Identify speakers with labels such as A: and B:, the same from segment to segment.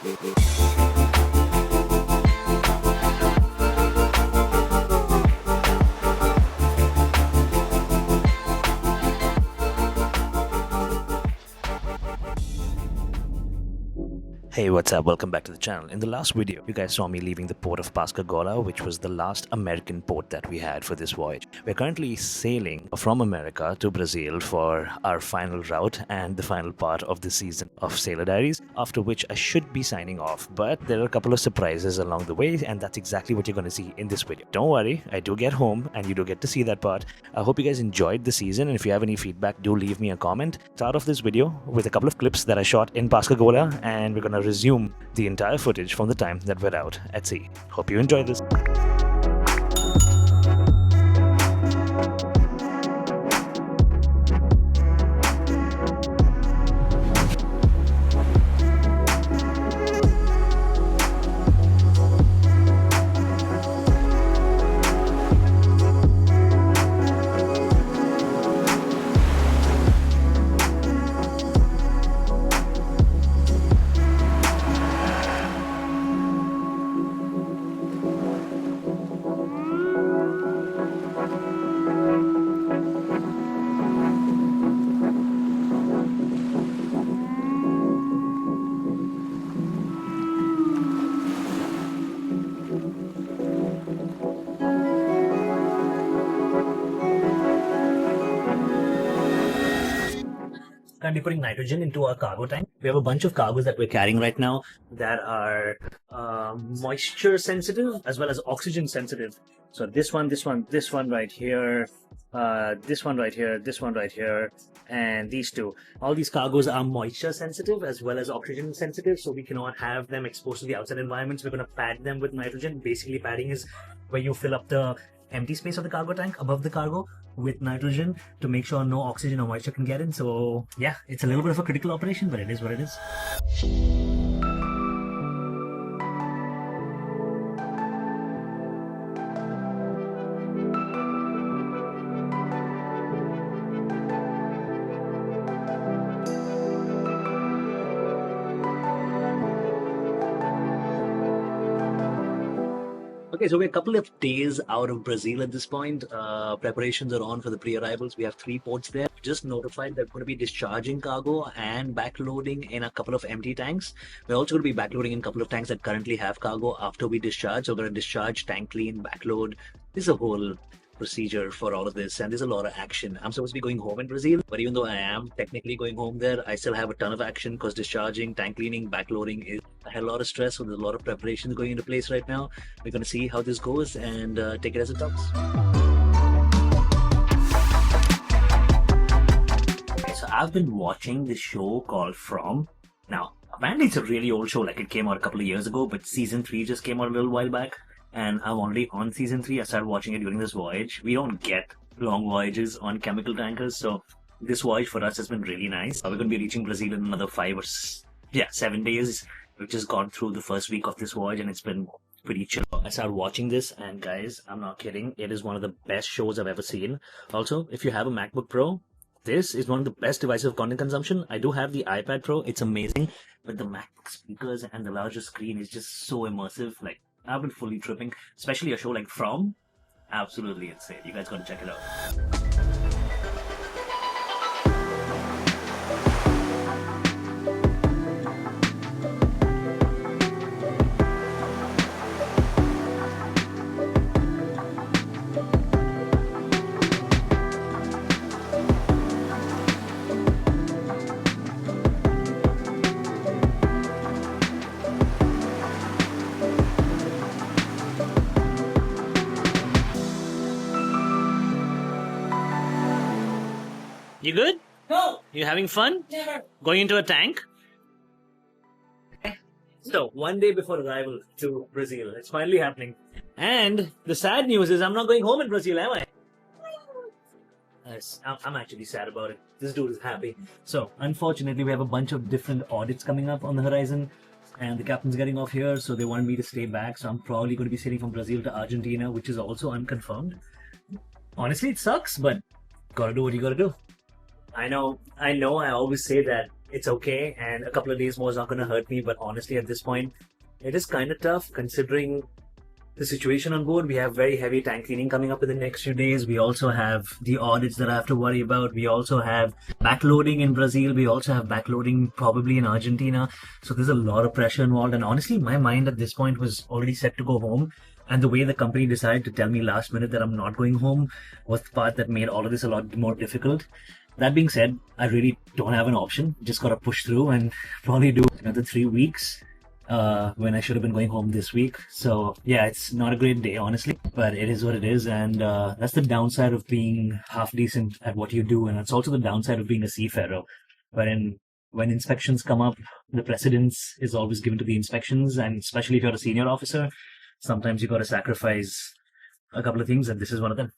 A: Hey, what's up? Welcome back to the channel. In the last video, you guys saw me leaving the port of Pascagoula, which was the last American port that we had for this voyage. We're currently sailing from America to Brazil for our final route and the final part of the season of Sailor Diaries, after which I should be signing off. But there are a couple of surprises along the way, and that's exactly what you're going to see in this video. Don't worry, I do get home and you do get to see that part. I hope you guys enjoyed the season, and if you have any feedback, do leave me a comment. Start off this video with a couple of clips that I shot in Pascagoula, and we're going to resume the entire footage from the time that we're out at sea. Hope you enjoy this. Currently putting nitrogen into our cargo tank. We have a bunch of cargoes that we're carrying right now that are moisture sensitive as well as oxygen sensitive. So this one right here, this one right here, this one right here, and these two. All these cargoes are moisture sensitive as well as oxygen sensitive, so we cannot have them exposed to the outside environment. So we're going to pad them with nitrogen. Basically, padding is where you fill up the empty space of the cargo tank above the cargo with nitrogen to make sure no oxygen or moisture can get in. So yeah, it's a little bit of a critical operation, but it is what it is. Okay, so we're a couple of days out of Brazil at this point. Preparations are on for the pre-arrivals. We have 3 ports there. Just notified that we're going to be discharging cargo and backloading in a couple of empty tanks. We're also going to be backloading in a couple of tanks that currently have cargo after we discharge. So we're going to discharge, tank clean, backload. This is a whole procedure for all of this, and there's a lot of action. I'm supposed to be going home in Brazil, but even though I am technically going home there, I still have a ton of action because discharging, tank cleaning, backloading is I had a lot of stress, so there's a lot of preparations going into place right now. We're going to see how this goes and take it as it comes. Okay, so I've been watching this show called From. Now, apparently it's a really old show, like it came out a couple of years ago, but season 3 just came out a little while back. And I'm already on season 3. I started watching it during this voyage. We don't get long voyages on chemical tankers, so this voyage for us has been really nice. We're going to be reaching Brazil in another 7 days. We've just gone through the first week of this voyage, and it's been pretty chill. I started watching this, and guys, I'm not kidding. It is one of the best shows I've ever seen. Also, if you have a MacBook Pro, this is one of the best devices of content consumption. I do have the iPad Pro. It's amazing, but the MacBook speakers and the larger screen is just so immersive. Like, I've been fully tripping, especially a show like From. Absolutely insane. You guys gotta check it out. You good?
B: No!
A: You having fun?
B: Never!
A: Going into a tank? So, one day before arrival to Brazil, it's finally happening. And the sad news is I'm not going home in Brazil, am I? Yes, I'm actually sad about it. This dude is happy. So, unfortunately, we have a bunch of different audits coming up on the horizon. And the captain's getting off here, so they wanted me to stay back. So I'm probably going to be sailing from Brazil to Argentina, which is also unconfirmed. Honestly, it sucks, but gotta do what you gotta do. I know, I always say that it's okay, and a couple of days more is not going to hurt me. But honestly, at this point, it is kind of tough considering the situation on board. We have very heavy tank cleaning coming up in the next few days. We also have the audits that I have to worry about. We also have backloading in Brazil. We also have backloading probably in Argentina. So there's a lot of pressure involved. And honestly, my mind at this point was already set to go home. And the way the company decided to tell me last minute that I'm not going home was the part that made all of this a lot more difficult. That being said, I really don't have an option. Just gotta push through and probably do another 3 weeks when I should have been going home this week. So yeah, it's not a great day, honestly, but it is what it is. And that's the downside of being half decent at what you do. And it's also the downside of being a seafarer, wherein when inspections come up, the precedence is always given to the inspections. And especially if you're a senior officer, sometimes you got to sacrifice a couple of things, and this is one of them.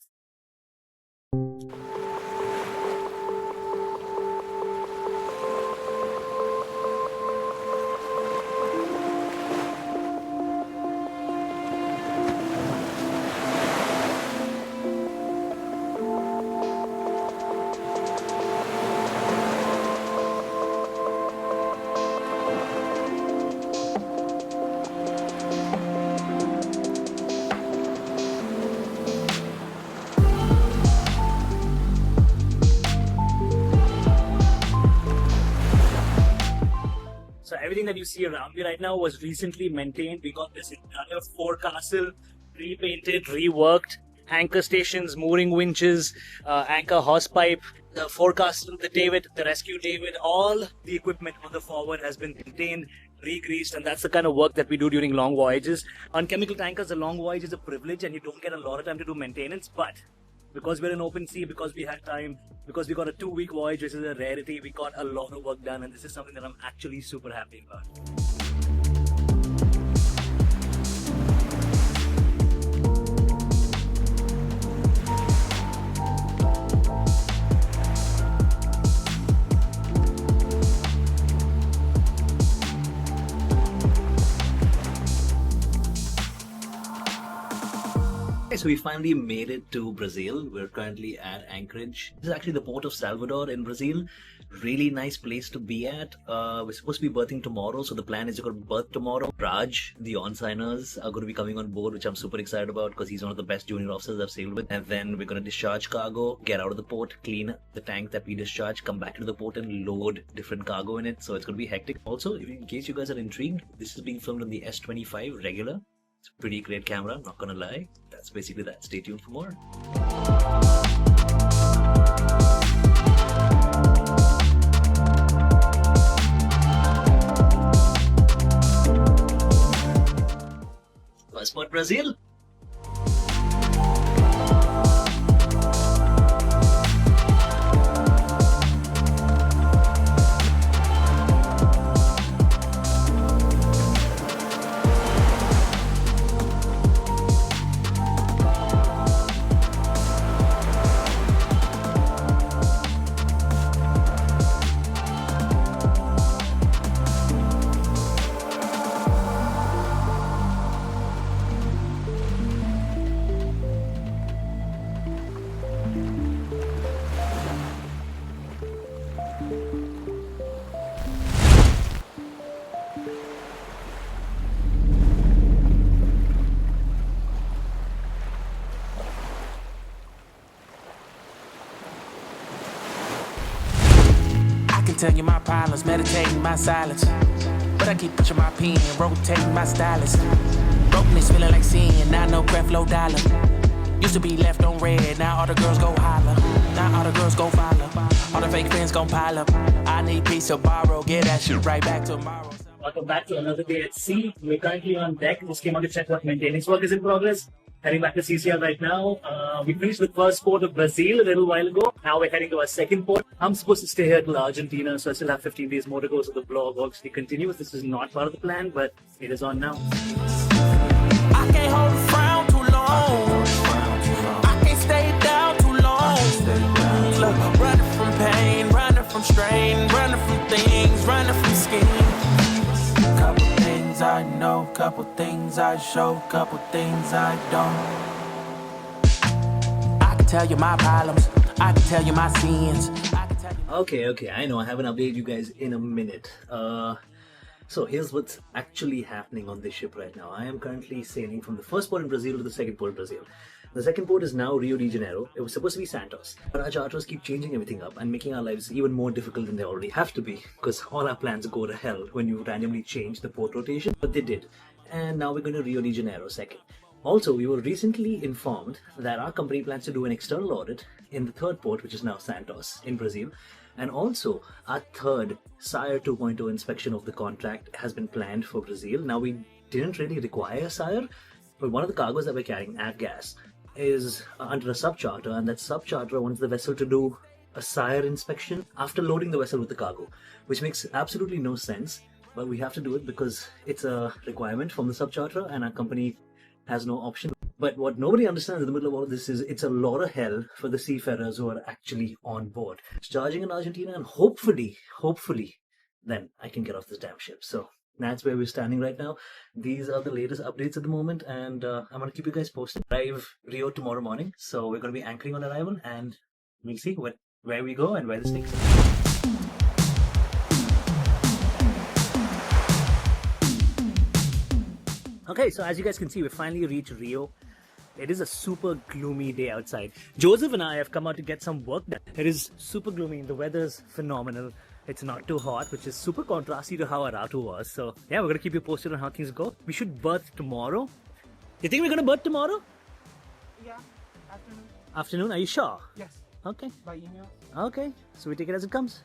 A: So everything that you see around me right now was recently maintained. We got this entire forecastle repainted, reworked, anchor stations, mooring winches, anchor hawsepipe, the forecastle, the davit, the rescue davit, all the equipment on the forward has been maintained, re-greased, and that's the kind of work that we do during long voyages. On chemical tankers, a long voyage is a privilege and you don't get a lot of time to do maintenance, but because we're in open sea, because we had time, because we got a 2-week voyage, which is a rarity, we got a lot of work done, and this is something that I'm actually super happy about. So we finally made it to Brazil. We're currently at Anchorage. This is actually the port of Salvador in Brazil. Really nice place to be at. We're supposed to be berthing tomorrow, so the plan is to go to berth tomorrow. Raj, the on-signers, are going to be coming on board, which I'm super excited about because he's one of the best junior officers I've sailed with. And then we're going to discharge cargo, get out of the port, clean the tank that we discharge, come back to the port and load different cargo in it. So it's going to be hectic. Also, in case you guys are intrigued, this is being filmed on the S25 regular. It's a pretty great camera, not gonna lie. That's basically that. Stay tuned for more. Passport Brazil.
B: Tell you my problems, meditating my silence. But I keep pushing my pen, rotating my stylus. Brokenness feeling like sin, now no craft, low dollar. Used to be left on red, now all the girls go holler. Now all the girls go follow. All the fake friends gon' pile up. I need peace to borrow, get that shit right back tomorrow.
A: Welcome back to another day at sea. We're currently on deck. Just came out to check what maintenance work is in progress. Heading back to CCL right now. We finished the first port of Brazil a little while ago. Now we're heading to our second port. I'm supposed to stay here till Argentina, so I still have 15 days more to go, so the vlog obviously continues. This is not part of the plan, but it is on now.
B: I can't hold a frown too long. I can't stay down too long. Look, running from pain, running from strain, running from things, running from schemes. Couple things I know, couple things I show, couple things I don't. I can tell you my problems, I can tell you my sins, I can tell you
A: Okay, I know I haven't updated you guys in a minute. So here's what's actually happening on this ship right now. I am currently sailing from the first port in Brazil to the second port in Brazil. The second port is now Rio de Janeiro. It was supposed to be Santos, but our charters keep changing everything up and making our lives even more difficult than they already have to be, because all our plans go to hell when you randomly change the port rotation, but they did. And now we're going to Rio de Janeiro second. Also, we were recently informed that our company plans to do an external audit in the third port, which is now Santos in Brazil. And also, our third SIRE 2.0 inspection of the contract has been planned for Brazil. Now, we didn't really require SIRE, but one of the cargoes that we're carrying, avgas, is under a subcharter, and that subcharter wants the vessel to do a SIRE inspection after loading the vessel with the cargo, which makes absolutely no sense, but we have to do it because it's a requirement from the subcharter, and our company has no option. But what nobody understands in the middle of all of this is it's a lot of hell for the seafarers who are actually on board. It's charging in Argentina, and hopefully, then I can get off this damn ship. So that's where we're standing right now. These are the latest updates at the moment, and I'm going to keep you guys posted. Arrive Rio tomorrow morning, so we're going to be anchoring on arrival, and we'll see where we go and where this takes us. Okay, so as you guys can see, we finally reached Rio. It is a super gloomy day outside. Joseph and I have come out to get some work done. It is super gloomy. The weather's phenomenal. It's not too hot, which is super contrasty to how our route was. So yeah, we're gonna keep you posted on how things go. We should berth tomorrow. You think we're gonna berth tomorrow?
C: Yeah, afternoon.
A: Afternoon? Are you sure?
C: Yes.
A: Okay.
C: By email.
A: Okay. So we take it as it comes.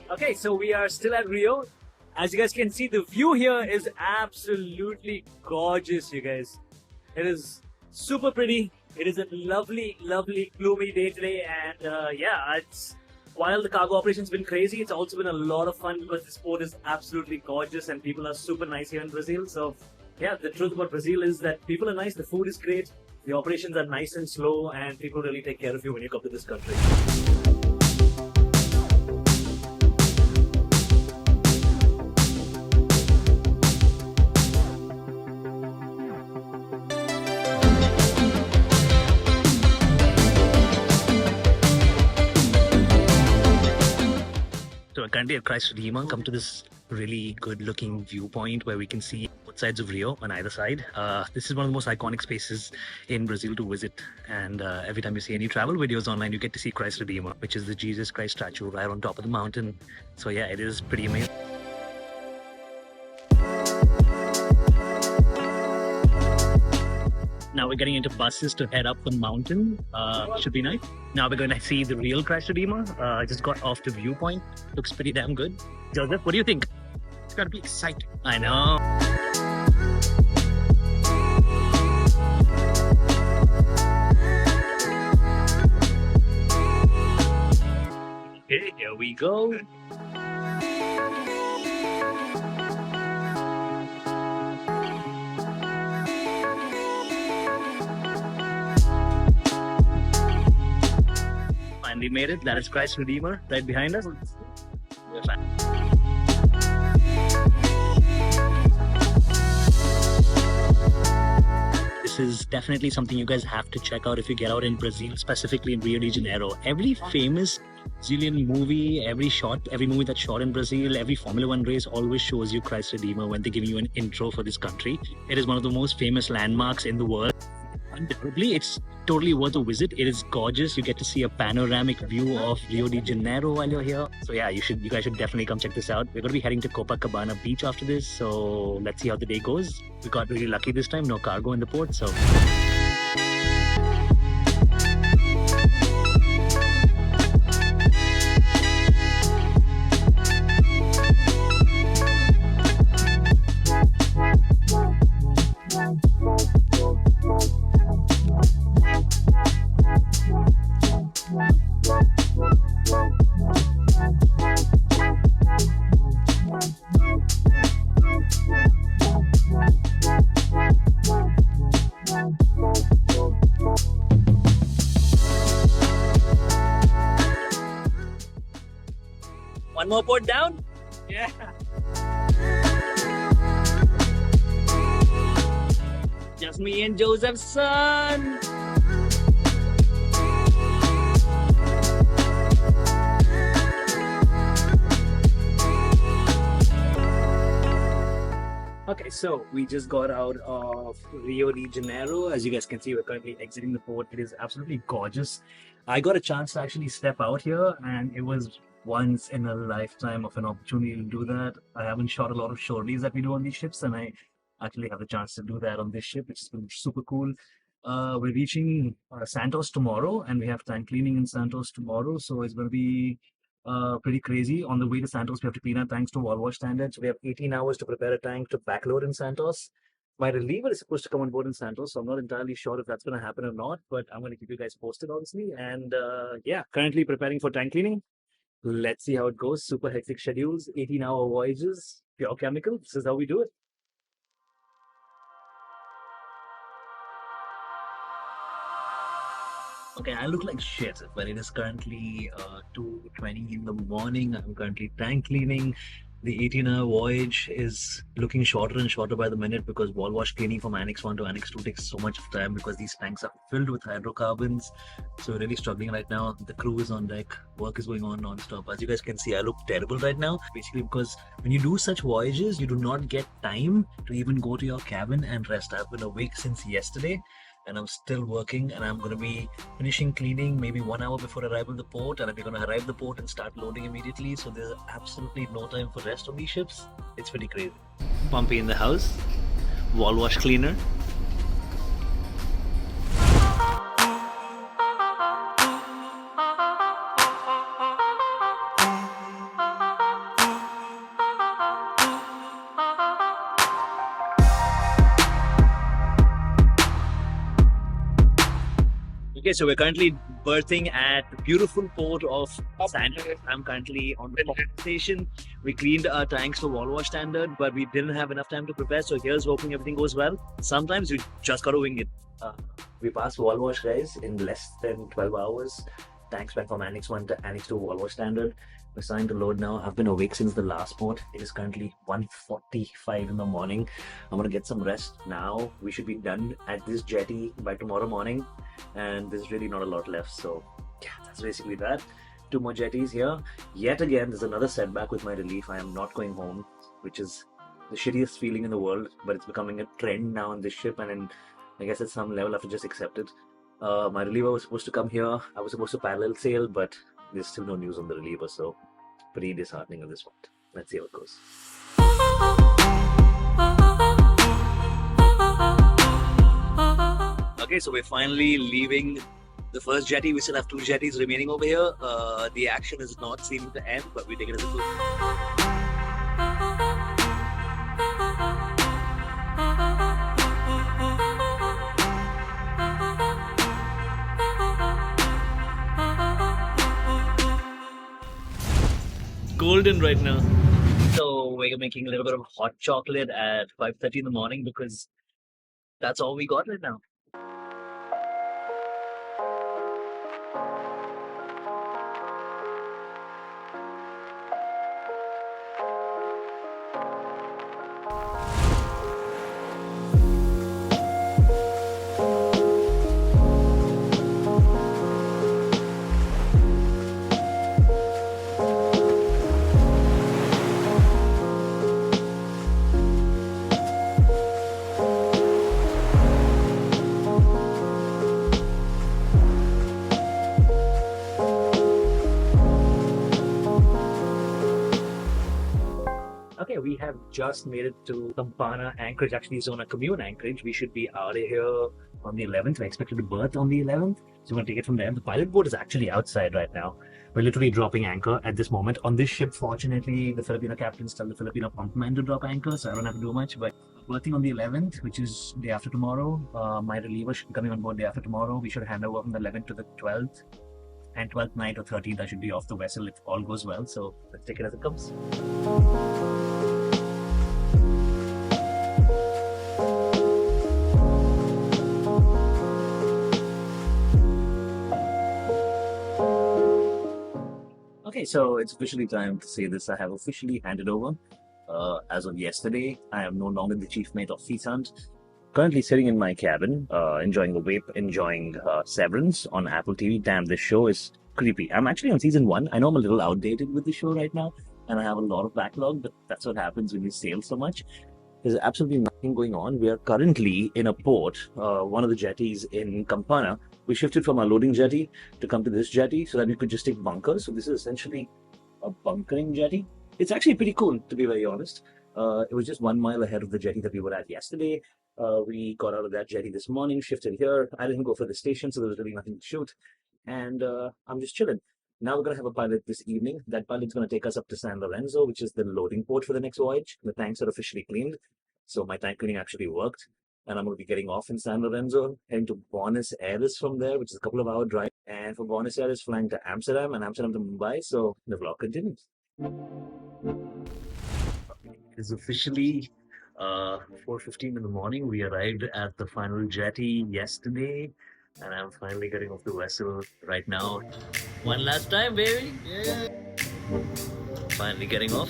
A: Okay, so we are still at Rio. As you guys can see, the view here is absolutely gorgeous, you guys. It is super pretty. It is a lovely, gloomy day today, and yeah, while the cargo operation's been crazy, it's also been a lot of fun because this port is absolutely gorgeous and people are super nice here in Brazil. So yeah, the truth about Brazil is that people are nice, the food is great, the operations are nice and slow, and people really take care of you when you come to this country. So we're currently at Christ Redeemer. Come to this really good looking viewpoint where we can see both sides of Rio on either side. This is one of the most iconic spaces in Brazil to visit, and every time you see any travel videos online, you get to see Christ Redeemer, which is the Jesus Christ statue right on top of the mountain. So yeah, it is pretty amazing. Now we're getting into buses to head up the mountain. Should be nice. Now we're going to see the real Christ Redeemer. I just got off the viewpoint. Looks pretty damn good. Joseph, what do you think?
C: It's gotta be exciting.
A: I know. Okay, here we go. Finally made it. That is Christ Redeemer right behind us. We're fine. This is definitely something you guys have to check out if you get out in Brazil, specifically in Rio de Janeiro. Every famous Brazilian movie, every movie that's shot in Brazil, every Formula One race always shows you Christ Redeemer when they're giving you an intro for this country. It is one of the most famous landmarks in the world. Undoubtedly, it's totally worth a visit. It is gorgeous. You get to see a panoramic view of Rio de Janeiro while you're here. So yeah, you guys should definitely come check this out. We're going to be heading to Copacabana Beach after this. So let's see how the day goes. We got really lucky this time. No cargo in the port. So one more port down.
C: Yeah.
A: Just me and Joseph's son. Okay, so we just got out of Rio de Janeiro. As you guys can see, we're currently exiting the port. It is absolutely gorgeous. I got a chance to actually step out here, and it was once in a lifetime of an opportunity to do that. I haven't shot a lot of shorties that we do on these ships, and I actually have the chance to do that on this ship, which has been super cool. We're reaching Santos tomorrow, and we have tank cleaning in Santos tomorrow, so it's going to be pretty crazy. On the way to Santos, we have to clean our tanks to Voyage standards. We have 18 hours to prepare a tank to backload in Santos. My reliever is supposed to come on board in Santos, so I'm not entirely sure if that's going to happen or not, but I'm going to keep you guys posted, obviously. And yeah, currently preparing for tank cleaning. Let's see how it goes. Super hectic schedules, 18-hour voyages, pure chemical. This is how we do it. Okay, I look like shit, but it is currently 2:20 in the morning. I'm currently tank cleaning. The 18-hour voyage is looking shorter and shorter by the minute because wall wash cleaning from Annex 1 to Annex 2 takes so much of time because these tanks are filled with hydrocarbons. So we're really struggling right now. The crew is on deck. Work is going on non-stop. As you guys can see, I look terrible right now. Basically because when you do such voyages, you do not get time to even go to your cabin and rest. I've been awake since yesterday, and I'm still working, and I'm going to be finishing cleaning maybe 1 hour before arrival at the port, and we're going to arrive at the port and start loading immediately, so there's absolutely no time for rest on these ships. It's pretty crazy. Pumpy in the house, wall wash cleaner. Okay, so we're currently berthing at the beautiful port of Santos. I'm currently on the port station. We cleaned our tanks for wall wash standard, but we didn't have enough time to prepare. So here's hoping everything goes well. Sometimes you just gotta wing it. We passed wall wash, guys, in less than 12 hours. Tanks went from Annex 1 to Annex 2 wall wash standard. We're starting to load now. I've been awake since the last port. It is currently 1:45 in the morning. I'm gonna get some rest now. We should be done at this jetty by tomorrow morning, and there's really not a lot left. So yeah, that's basically that. 2 more jetties here. Yet again, there's another setback with my relief. I am not going home, which is the shittiest feeling in the world, but it's becoming a trend now on this ship, and I guess at some level I have to just accept it. My reliever was supposed to come here. I was supposed to parallel sail, but there's still no news on the reliever, so pretty disheartening at this point. Let's see how it goes. Okay, so we're finally leaving the first jetty. We still have 2 jetties remaining over here. The action is not seeming to end, but we take it as a good. Golden right now. So we're making a little bit of hot chocolate at 5:30 in the morning because that's all we got right now. have just made it to Campana Anchorage. Actually, it's on a commune anchorage. We should be out of here on the 11th. We're expected to berth on the 11th. So we're going to take it from there. The pilot boat is actually outside right now. We're literally dropping anchor at this moment. On this ship, fortunately, the Filipino captains tell the Filipino pumpman to drop anchor, so I don't have to do much. But berthing on the 11th, which is day after tomorrow. My reliever should be coming on board day after tomorrow. We should hand over from the 11th to the 12th. And 12th night or 13th, I should be off the vessel if all goes well. So let's take it as it comes. Okay, so it's officially time to say this. I have officially handed over. As of yesterday, I am no longer the chief mate of Seafarer. Currently sitting in my cabin, enjoying the vape, enjoying Severance on Apple TV. Damn, this show is creepy. I'm actually on season 1. I know I'm a little outdated with the show right now, and I have a lot of backlog, but that's what happens when you sail so much. There's absolutely nothing going on. We are currently in a port, one of the jetties in Campana. We shifted from our loading jetty to come to this jetty so that we could just take bunkers. So this is essentially a bunkering jetty. It's actually pretty cool, to be very honest. It was just 1 mile ahead of the jetty that we were at yesterday. We got out of that jetty this morning, shifted here. I didn't go for the station, so there was really nothing to shoot. And I'm just chilling. Now we're going to have a pilot this evening. That pilot's going to take us up to San Lorenzo, which is the loading port for the next voyage. The tanks are officially cleaned. So my tank cleaning actually worked. And I'm going to be getting off in San Lorenzo, heading to Buenos Aires from there, which is a couple of hour drive. And from Buenos Aires, flying to Amsterdam and Amsterdam to Mumbai. So the vlog continues. It's officially 4:15 in the morning. We arrived at the final jetty yesterday. And I'm finally getting off the vessel right now. One last time, baby. Yeah. Finally getting off.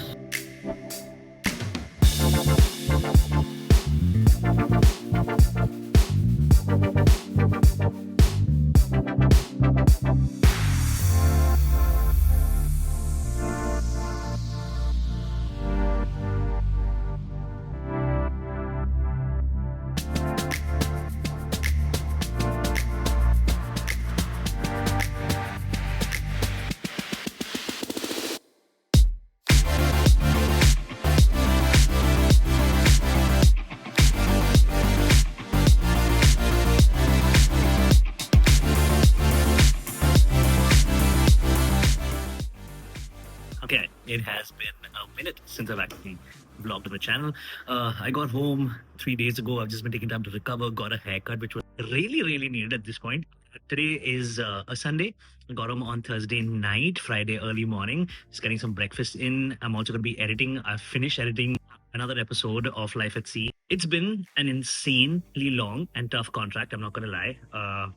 A: Okay, it has been a minute since I've actually vlogged on the channel. I got home 3 days ago. I've just been taking time to recover, got a haircut, which was really needed at this point. Today is a Sunday. I got home on Thursday night, Friday early morning, just getting some breakfast in. I'm also going to be editing. I've finished editing another episode of Life at Sea. It's been an insanely long and tough contract, I'm not going to lie.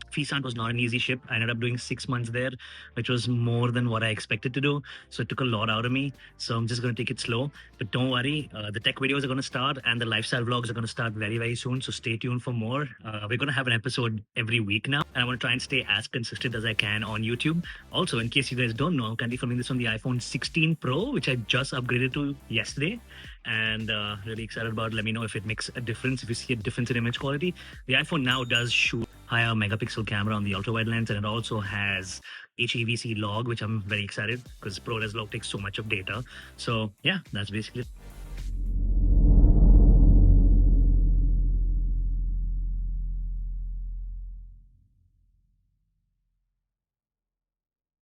A: Seafarer was not an easy ship. I ended up doing 6 months there, which was more than what I expected to do. So it took a lot out of me. So I'm just going to take it slow. But don't worry, the tech videos are going to start and the lifestyle vlogs are going to start very soon. So stay tuned for more. We're going to have an episode every week now. And I want to try and stay as consistent as I can on YouTube. Also, in case you guys don't know, I'm currently filming this on the iPhone 16 Pro, which I just upgraded to yesterday. And really excited about it. Let me know if it makes a difference, if you see a difference in image quality. The iPhone now does shoot higher megapixel camera on the ultra wide lens, and it also has HEVC log, which I'm very excited because ProRes log takes so much of data. So yeah, that's basically it.